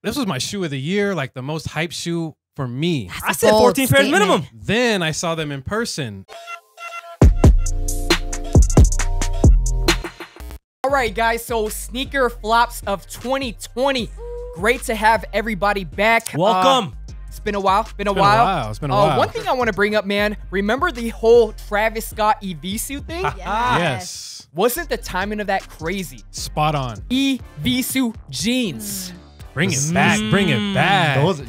This was my shoe of the year, like the most hype shoe for me. I said 14 pairs minimum. Then I saw them in person. All right, guys, so sneaker flops of 2020. Great to have everybody back. Welcome. It's been a while. It's been a while. One thing I want to bring up, man. Remember the whole Travis Scott Evisu thing? Yes. Wasn't the timing of that crazy? Spot on. Evisu jeans. Bring it back. Bring it back. Like it was a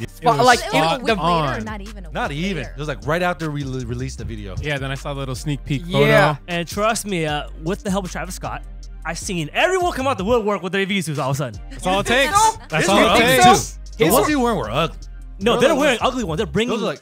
week on. later, not even a week Not even. later. It was like right after we released the video. Yeah, then I saw the little sneak peek Yeah. photo. And trust me, with the help of Travis Scott, I've seen everyone come out the woodwork with their Evisus all of a sudden. That's all it takes. That's His all were it ugly takes. too. The ones you weren't were ugly. No, Those they're are wearing ugly ones. They're bringing ugly.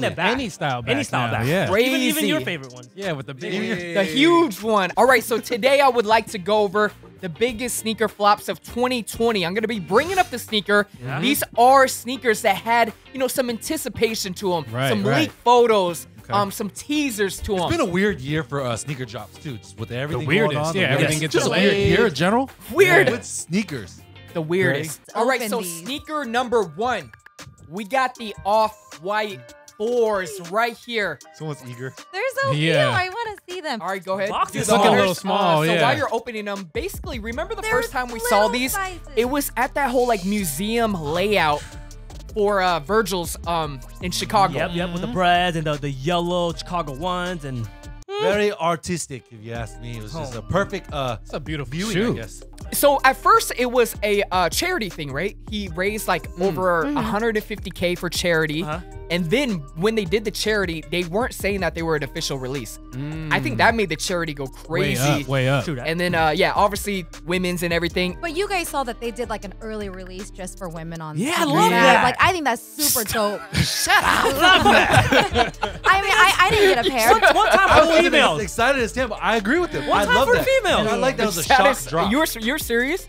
it back. Any style back. Any style now, back. Yeah. Crazy. Even your favorite ones. Yeah, with the big. The huge one. All right, so today I would like to go over the biggest sneaker flops of 2020. I'm going to be bringing up the sneaker. Yeah. These are sneakers that had, some anticipation to them. Right, some right. leaked photos, Okay. some teasers to them. It's been a weird year for sneaker drops too, just with everything weirdest. going on. Yeah, everything gets just a weird delayed. year in general. Weird. With sneakers. The weirdest. Let's All right, open so these. sneaker number 1. We got the off-white 4s right here. Someone's eager. They're so cute. Yeah. I want to see them. All right, go ahead. Box Do is the looking a honors. little small, So yeah. while you're opening them, basically, remember the They're first time we saw little these? sizes. It was at that whole museum layout for Virgil's in Chicago. Yep, with the breads and the yellow Chicago ones and Very artistic, if you ask me. It was just a perfect It's a beautiful viewing, shoe. I guess. So at first it was a charity thing, right? He raised over Mm-hmm. 150K for charity. And then when they did the charity, they weren't saying that they were an official release. I think that made the charity go crazy. Way up. True that. And then, obviously women's and everything. But you guys saw that they did an early release just for women on. Yeah, I Sneaker love Snap. that. I think that's super dope. Shut up. I mean, I didn't get a pair. One time I for wasn't as females. excited as him, but I agree with him. One I time love for that. females. And I like that it was a Saddest- shock drop. You're serious?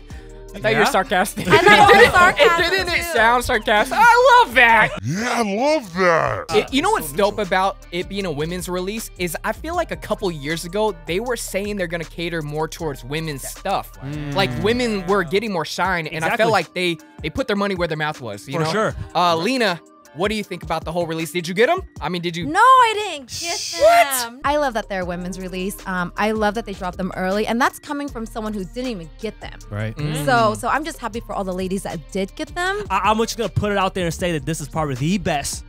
I thought you Yeah? were sarcastic. I thought it was sarcasm, It didn't too. sound sarcastic. I love that. Yeah, I love that. You know what's dope about it being a women's release is I feel like a couple years ago, they were saying they're going to cater more towards women's stuff. Like women were getting more shine, and I felt like they put their money where their mouth was. You For know? sure. Lyna, what do you think about the whole release? Did you get them? I mean, did you? No, I didn't get them. I love that they're women's release. I love that they dropped them early, and that's coming from someone who didn't even get them. Right. So I'm just happy for all the ladies that did get them. I'm just gonna put it out there and say that this is probably the best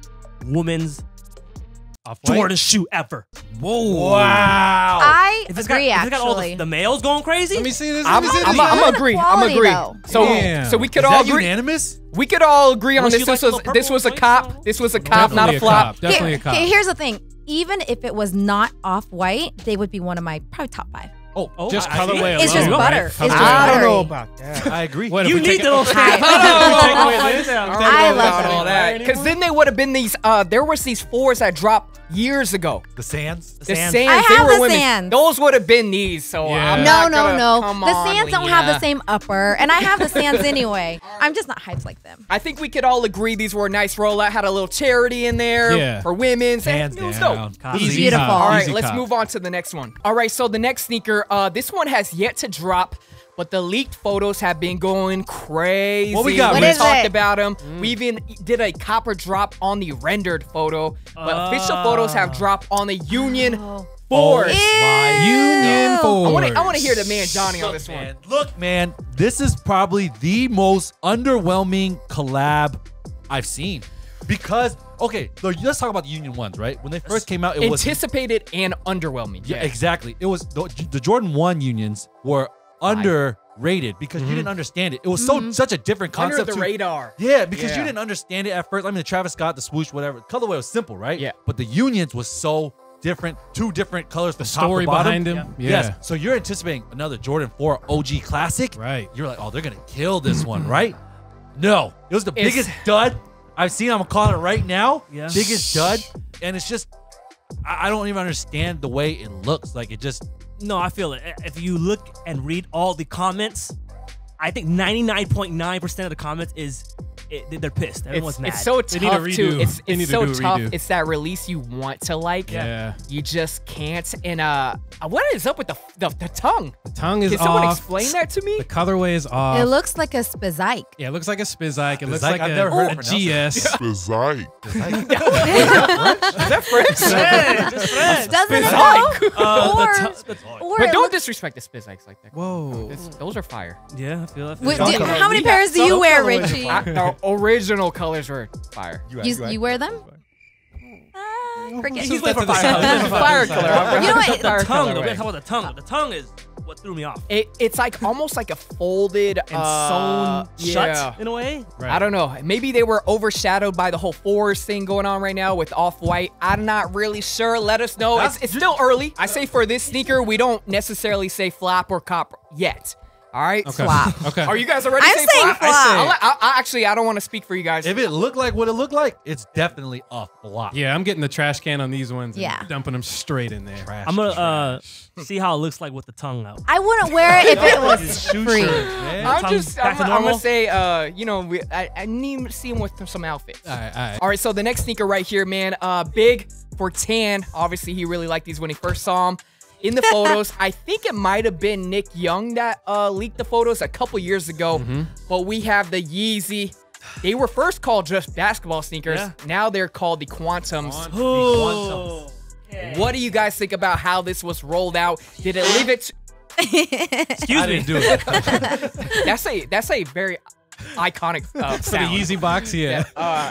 women's Off-white? Jordan shoe ever. Whoa. Wow. I If it's agree, got all actually. the males going crazy. Let me see this. I'm Let me see this. gonna agree. I'm Quality, agree. though. So Damn. we could Is all that agree. unanimous? We could all agree on Was this. she like This was the this was a purple cop. one? This was a cop, not Definitely a flop. cop. Definitely a cop. Okay, here's the thing. Even if it was not off-white, they would be one of my probably top 5. Oh, Just I see. colorway alone. It's just right? butter. It's Colorway just alone. butter. about that. I agree. What, if You we need take- those. I love all that because then they would have been these. There was these 4s that dropped years ago. The Sands. The Sands. Sands, I they have were the women. Sands. Those would have been these. So Yeah. I'm No, not no, gonna, no. Come The on, Sands don't have the Lyna. same upper, and I have the Sands anyway. I'm just not hyped like them. I think we could all agree these were a nice rollout. Had a little charity in there Yeah. for women's. Hands It was down. dope. This is Easy Beautiful. cop. All right, Easy let's cop. move on to the next one. All right, so the next sneaker, this one has yet to drop, but the leaked photos have been going crazy. What we got, What We is talked it? about them. We even did a copper drop on the rendered photo, but official photos have dropped on the Union Oh. 4s. My Union Ew. Force. I want to hear the man Johnny on this one. man, look, man, this is probably the most underwhelming collab I've seen. Because, okay, so let's talk about the Union ones, right? When they first came out, it was Anticipated and underwhelming. yeah, exactly. It was the Jordan 1 Unions were underrated because you didn't understand it. It was such a different Under concept. the to- radar. Yeah, because Yeah. you didn't understand it at first. I mean, the Travis Scott, the swoosh, whatever. Colorway was simple, right? Yeah. But the Unions was so different. 2 different colors from The top to story bottom. behind him. Yeah. Yes. So you're anticipating another Jordan 4 OG classic. Right. You're like, oh, they're going to kill this one, right? No. It was the It's- biggest dud I've seen. I'm calling it right now. Yeah. Biggest dud. And it's just, I don't even understand the way it looks. Like, it just, No, I feel it. If you look and read all the comments, I think 99.9% of the comments is they're pissed. Everyone's mad. It's so They need a tough too. redo. They need It's to so do a tough. redo. It's that release you want to like. Yeah. You just can't. And what is up with the tongue? The tongue is Can off. someone explain that to me? The colorway is off. It looks like a spizike. Yeah, it looks like a spizike. It looks Spizike? like I've a, never heard a it pronounced. GS. Spizike. Is that French? Doesn't it Spizike. though? Or But it don't looks- disrespect the Spizikes like that. Whoa. Those are fire. Yeah, I feel that. Wait, Some do- color- how many We have pairs do some you wear, colorways are Richie? The original colors were fire. You wear them? Forget. He's waiting for fire. Fire color. You know what? The tongue, though. colorway. We gotta talk about the tongue. The tongue is what threw me off. It's like almost like a folded And sewn yeah. shut in a way. Right. I don't know. Maybe they were overshadowed by the whole forest thing going on right now with Off-White. I'm not really sure. Let us know. It's still early. I say for this sneaker, we don't necessarily say flop or cop yet. All right? Okay. Flop. Okay. Are you guys already I'm saying saying flop? flop. Actually, I don't want to speak for you guys. If it looked like what it looked like, it's definitely a flop. Yeah, I'm getting the trash can on these ones and Yeah. dumping them straight in there. Trash, I'm gonna trash. see how it looks like with the tongue out. I wouldn't wear it if it was Shoe free. shirt, man. I'm tongue back to gonna normal? say, you know, I need to see him with some outfits. All right. All right, so the next sneaker right here, man, big for tan. Obviously, he really liked these when he first saw him. In the photos, I think it might have been Nick Young that leaked the photos a couple years ago. But we have the Yeezy. They were first called just basketball sneakers. Yeah. Now they're called the Quantums. Oh. What do you guys think about how this was rolled out? Did it leave it? Excuse I me. didn't do it. That's a very iconic For the sound. Yeezy box, yeah.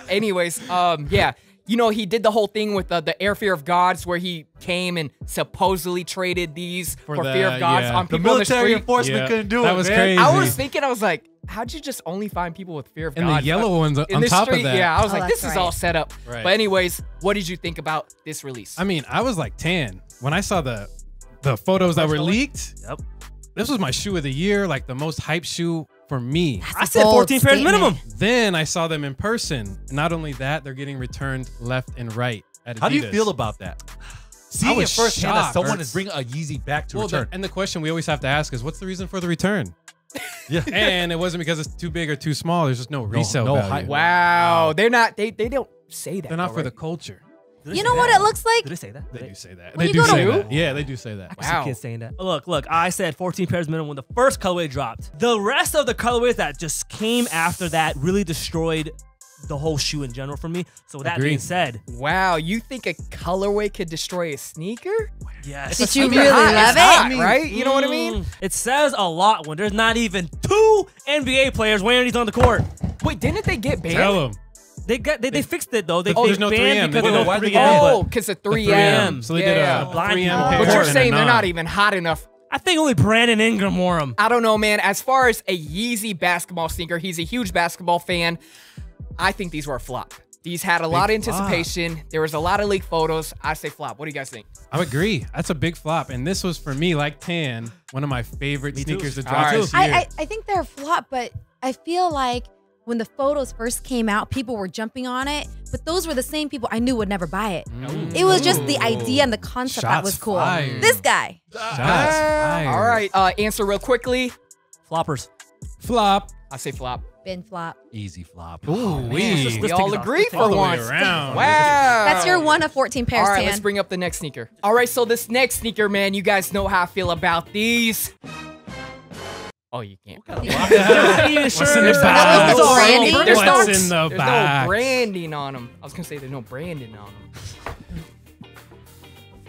Anyways, yeah. You know, he did the whole thing with the Air Fear of Gods where he came and supposedly traded these for the- Fear of Gods yeah. on The people in the military street. enforcement Yeah, couldn't do that it, was man. crazy. I was thinking, I was like, how'd you just only find people with Fear of And Gods? the yellow ones in on the top street? of that. Yeah, I was Oh, like, that's this is right. all set up. Right. But anyways, what did you think about this release? I mean, I was like 10 when I saw the photos that were leaked. Yep. This was my shoe of the year, like the most hype shoe for me. I said bold 14 pairs statement. minimum. Then I saw them in person. Not only that, they're getting returned left and right at Adidas. How do you feel about that? Seeing it was firsthand that shocked. someone is bringing a Yeezy back to return. And the question we always have to ask is, what's the reason for the return? Yeah. And it wasn't because it's too big or too small. There's just no resale no value. hype. wow. They're not, they don't say that. They're not though, for the right? culture. Do they You say know what that? it looks like? Do they say that? They do say that. When They you do go to- say that. Yeah, they do say that. I see Wow. kids saying that. Look, I said 14 pairs minimum when the first colorway dropped. The rest of the colorways that just came after that really destroyed the whole shoe in general for me. So with that being Agreed. said, Wow, you think a colorway could destroy a sneaker? yes. Did you I mean, really hot, love it's it? hot, right? You know what I mean? It says a lot when there's not even 2 NBA players wearing these on the court. Wait, didn't they get banned? Tell them. They fixed it though. They Oh, there's no banned 3M. because They of did the a- why 3M. did they ban Oh, But because of 3M. So they did Yeah. a Blind 3M people. pair. But you're and a saying they're non. not even hot enough. I think only Brandon Ingram wore them. I don't know, man. As far as a Yeezy basketball sneaker, he's a huge basketball fan. I think these were a flop. These had a lot of flop. anticipation. There was a lot of leaked photos. I say flop. What do you guys think? I agree. That's a big flop. And this was for me, like Tan, one of my favorite Me too. sneakers to All drop right. this year. I think they're a flop, but I feel like when the photos first came out, people were jumping on it, but those were the same people I knew would never buy it. It was just the idea and the concept that Shots was cool. fired. This guy. Shots fired. All right. Answer real quickly. Floppers. Flop. I say flop. Bin flop. Easy flop. Ooh, Man, wee. we all take it off. agree Let's take for all the way once. around. Wow. That's your one of 14 pairs, All right, Tan. let's bring up the next sneaker. All right, so this next sneaker, man, you guys know how I feel about these. Oh, you can't. What's in the What's in shirt? the box? no branding. There's no- What's in the There's box? no branding on them. I was gonna say there's no branding on them.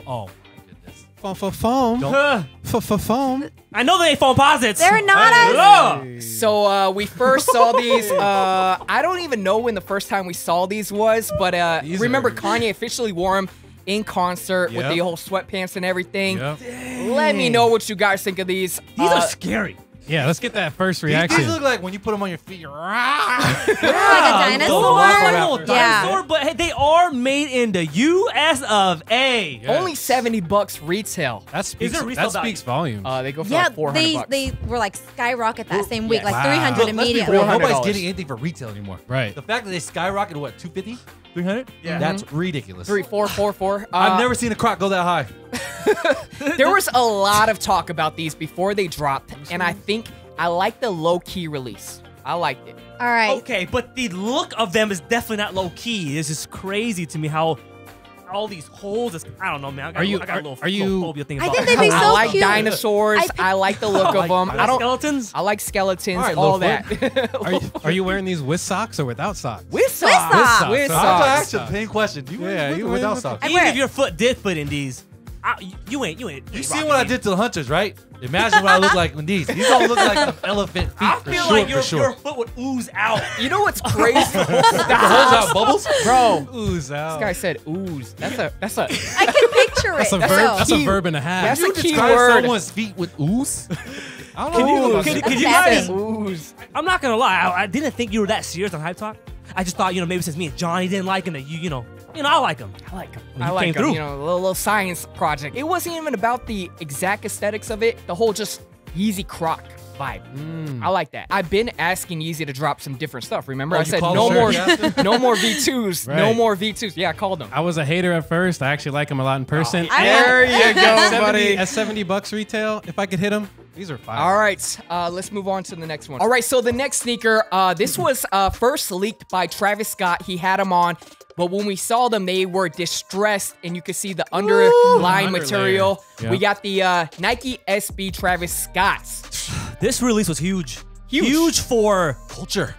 Oh my goodness. Foam. Don't- Foam. I know they ain't phone posits. They're not as. Ugh. So we first saw these. I don't even know when the first time we saw these was, but These remember are- Kanye officially wore them in concert with Yep. the whole sweatpants and everything. Yep. Let me know what you guys think of these. These are scary. Yeah, let's get that first These reaction. look like when you put them on your feet. You're Like a Little dinosaur. dinosaur, Yeah. but hey, they are made in the U.S. of A. Yeah. Only $70 retail. That speaks, there resale that speaks volumes. They go for Yeah, like $400. they were like skyrocket that same week, Yeah. like Wow. 300 Look, let's be immediately. real. Nobody's $400. getting anything for retail anymore. Right. The fact that they skyrocketed, what, 250? 300? Yeah. That's ridiculous. 3444. I've never seen a Croc go that high. There was a lot of talk about these before they dropped, and I think I like the low-key release. I liked it. All right. Okay, but the look of them is definitely not low key. It's just crazy to me how all these holes. I don't know, man. I got a little phobia thing I about think it. they'd be I so like cute. dinosaurs. I like the look of them. I don't. Skeletons. I like skeletons. right, all Littlefoot. that. Are you wearing these with socks or without socks? With socks. socks. With So I have to socks. ask you the same question. Do you Yeah, wear you with without wear- socks? Even if your foot did fit in these, you ain't. You see what I did to the hunters, right? Imagine what I look like in these. These don't look like some elephant feet I for feel sure, like for your sure. foot would ooze out. You know what's crazy? The holes out bubbles? Bro, Ooze out. this guy said ooze. That's a I can picture it. That's a That's verb. a That's a key- verb and a half. that's You a key describe word. someone's feet with ooze? I don't Can know. you- about can that. you He guys- said ooze. I'm not gonna lie. I didn't think you were that serious on Hype Talk. I just thought, maybe since me and Johnny didn't like him, that you know, I like him. I like him. He I like came him. through. You know, a little science project. It wasn't even about the exact aesthetics of it. The whole just Yeezy Croc vibe. I like that. I've been asking Yeezy to drop some different stuff. Remember, Oh, I you said called no him? more, Sure. no more V2s, no Right. more V2s. Yeah, I called him. I was a hater at first. I actually like them a lot in person. There you go, buddy. At $70 retail, if I could hit them, these are fire. All right, let's move on to the next one. All right, so the next sneaker, this was first leaked by Travis Scott. He had them on, but when we saw them, they were distressed, and you could see the underline Underlayer. material. Yeah. We got the Nike SB Travis Scotts. This release was huge. Huge. for Culture.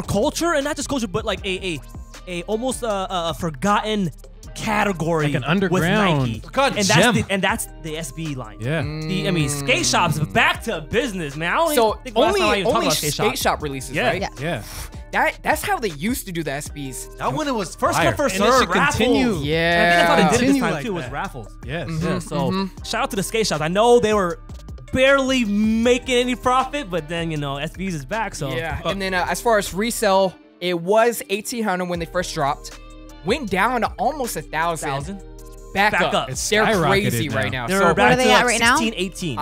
culture, and not just culture, but like a almost a forgotten category, Like an underground- with Nike. Forgotten and gem. that's the SB line. Yeah. Skate shops back to business, man. I don't So even think last time I even talked only about skate shop releases, Yeah. right? Yeah. Yeah. That's how they used to do the SBs. That one it was First fire. come, first And it serve. should continue. Raffles. Yeah. And I think that's how they did it this Continue time like too. Was that. raffles. Yes. Yeah. So shout out to the skate shops. I know they were barely making any profit, but then SBs is back. So Yeah. And then as far as resale, it was 1,800 when they first dropped. Went down to almost 1,000. 1,000. Back Back up. up. It's They're skyrocketed crazy now. right now. They're So back are they to at like right now? 16, 18.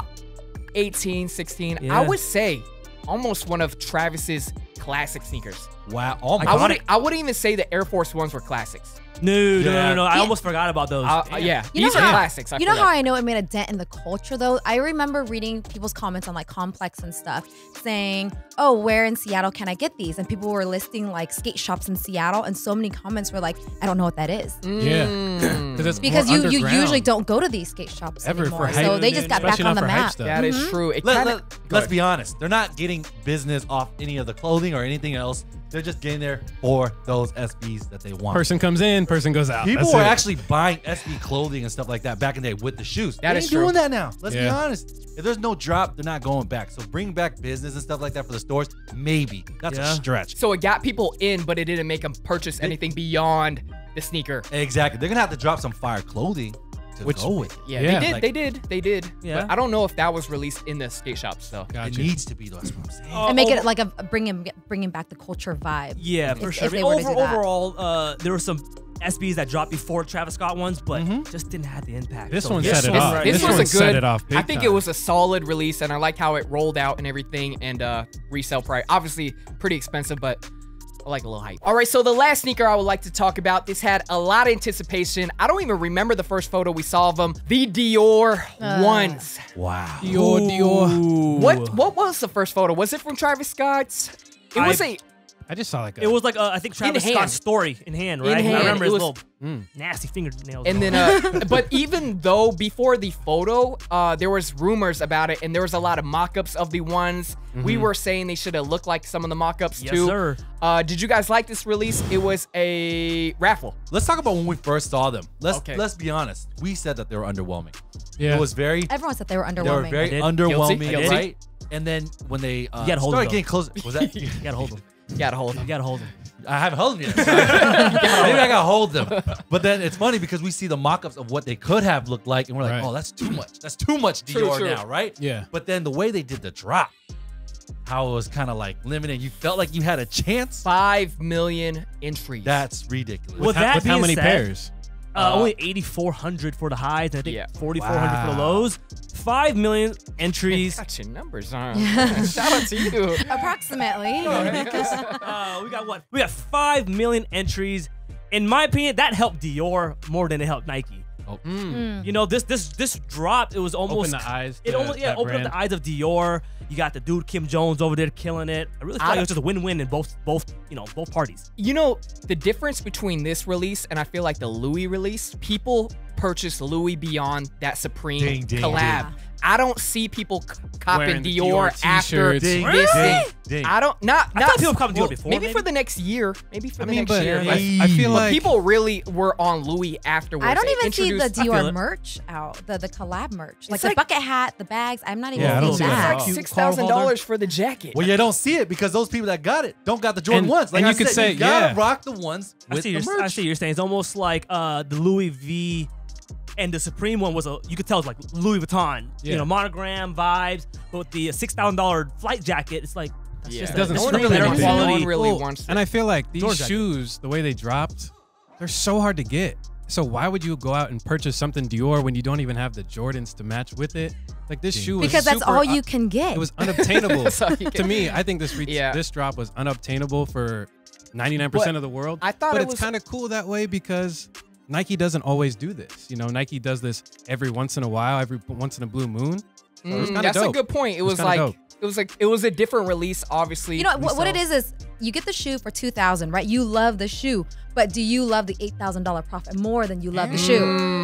18, 16. Yeah. I would say almost one of Travis's classic sneakers. Wow. Oh my I wouldn't even say the Air Force Ones were classics. No. I Yeah. almost forgot about those. Yeah, You know these are how- classics. You know how I know it made a dent in the culture though? I remember reading people's comments on like Complex and stuff saying, oh, where in Seattle can I get these? And people were listing like skate shops in Seattle and so many comments were like, I don't know what that is. Yeah. It's Because more you underground. usually don't go to these skate shops Ever anymore. for So hype. they just got back Especially on not the for hype map. stuff. That is true. It kinda, Let's be honest. They're not getting business off any of the clothing or anything else. They're just getting there for those SBs that they want. Person comes in, person goes out. People That's were it. actually buying SB clothing and stuff like that back in the day with the shoes. That They is ain't true. doing that now. Let's be Yeah. honest. If there's no drop, they're not going back. So bring back business and stuff like that for the stores. Maybe. That's a Yeah. stretch. so it got people in, but it didn't make them purchase anything beyond the sneaker. Exactly. They're going to have to drop some fire clothing to Which- go with it. Yeah, Yeah, they did. Yeah. But I don't know if that was released in the skate shops, though. Gotcha. It needs to be, though. That's what I'm saying. And make it like bringing back the culture vibe. Yeah, for If- sure. if they were to do that. Overall, there were some SBs that dropped before Travis Scott ones, but just didn't have the impact. This So one this set it was- off. This This was one a set good. it off big I think time. it was a solid release, and I like how it rolled out and everything. And resale price, obviously pretty expensive, but I like a little hype. All right, so the last sneaker I would like to talk about. This had a lot of anticipation. I don't even remember the first photo we saw of them. The Dior ones. Wow. Ooh. What was the first photo? Was it from Travis Scott's? It was I just saw like a. It was like I think Travis hand. Scott's story in hand, In right? hand. I remember It his was- little nasty fingernails. And then, but even though before the photo, there was rumors about it, and there was a lot of mock-ups of the ones. We were saying they should have looked like some of the mock-ups yes, too. sir. Did you guys like this release? It was a raffle. Let's talk about when we first saw them. Okay. Let's be honest. We said that they were underwhelming. Yeah. It was very Everyone said they were they were underwhelming. very did. underwhelming, Guilty. right? And then when they gotta hold started them, getting closer, was that? You gotta hold them. You gotta hold You them. gotta hold them. I haven't held them yet. So maybe I gotta hold them. But then it's funny because we see the mock-ups of what they could have looked like, and we're like, Right. oh, that's too much. That's too much True, Dior true. now, right? Yeah. But then the way they did the drop, how it was kind of like limited. You felt like you had a chance. 5 million entries. That's ridiculous. With that with how being many said, pairs? Only 8,400 for the highs, and I think Yeah. 4,400 for the Wow. lows. 5 million entries. got your numbers on. Shout out to you. Approximately. We got what? We got 5 million entries. In my opinion, that helped Dior more than it helped Nike. Oh. You know, this drop, it was almost Open the eyes. It to almost that opened up brand. the eyes of Dior. You got the dude Kim Jones over there killing it. I really feel like it was just a win-win in both parties. You know, the difference between this release and I feel like the Louis release, people purchase Louis beyond that Supreme collab. I don't see people copping Wearing the Dior Dior after t-shirts. this thing. I don't not people copping Dior before. Maybe for the next year. Maybe for the next but year. I feel But like people really were on Louis afterwards. I don't even see the Introduced- Dior merch out, the collab merch, like the bucket hat, the bags. I'm not even Yeah, I don't seeing see that that. at all. $6,000 for the jacket. Well, you don't see it because those people that got it don't got the Jordan And- ones. Like and I you could said, say, you gotta yeah. rock the ones with the I merch. see what you're saying. It's almost like the Louis V and the Supreme one was you could tell it's like Louis Vuitton, Yeah. monogram vibes. But with the $6,000 flight jacket, it's like that's Yeah. just It doesn't no one scream better anything. quality. No one really Well, wants and I feel like these Georgia. shoes, the way they dropped, they're so hard to get. So why would you go out and purchase something Dior when you don't even have the Jordans to match with it? Like this shoe was Because that's super all you can get. It was unobtainable. That's all you To can- me, I think this Yeah. this drop was unobtainable for 99% But of the world. I thought but it it's was- kind of cool that way because Nike doesn't always do this. You know, Nike does this every once in a while, every once in a blue moon. So it was kinda That's a dope. good point. It was kinda like dope. it was a different release. Obviously, You know what it is you get the shoe for $2,000, right? You love the shoe, but do you love the $8,000 profit more than you love the shoe?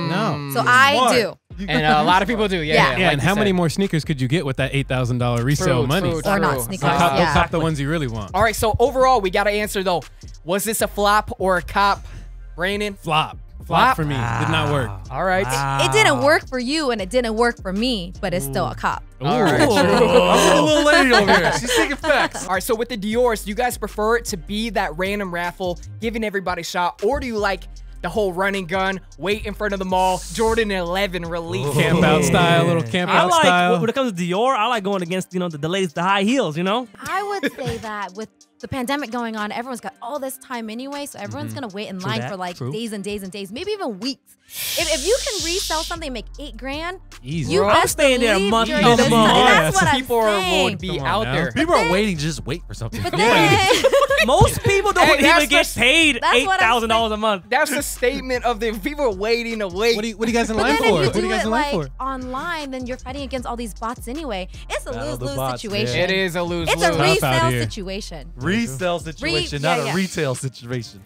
No. So I Smart. do. And a lot of people do. Yeah. Yeah. Yeah, like and you how many said. more sneakers could you get with that $8,000 resale True, money? true, Or not true. sneakers, Go cop, yeah. go cop the ones you really want. All right. So overall, we got to answer though. Was this a flop or a cop? Brandon. Flop. Flop? Flop for me. Did not work. All right. It didn't work for you and it didn't work for me, but it's still a cop. All right. I'm a little lady over here. She's taking facts. All right, so with the Dior's, do you guys prefer it to be that random raffle, giving everybody a shot, or do you like the whole running gun, wait in front of the mall, Jordan 11 release? Camp out style, little camp I out like style. when it comes to Dior. I like going against the latest, the high heels. I would say that with the pandemic going on, everyone's got all this time anyway, so everyone's gonna wait in line that, for like true. days and days and days, maybe even weeks. If you can resell something and make $8,000, Easy. you I'm best staying there a believe month during in this the time. month. And that's what People I'm saying. would be Come on out now. there. People are waiting to just wait for something. But then, Most people don't Hey, that's even get the- paid That's what I'm $8,000 a month. That's the statement of the people are waiting to wait. What are you guys in but line then for? if What you are do you guys it in line like for? online, then you're fighting against all these bots anyway. It's a Battle the lose-lose bots, situation. yeah. It is a lose-lose. It's a Tough out resale here. situation. Resale situation, not yeah, a yeah. retail situation.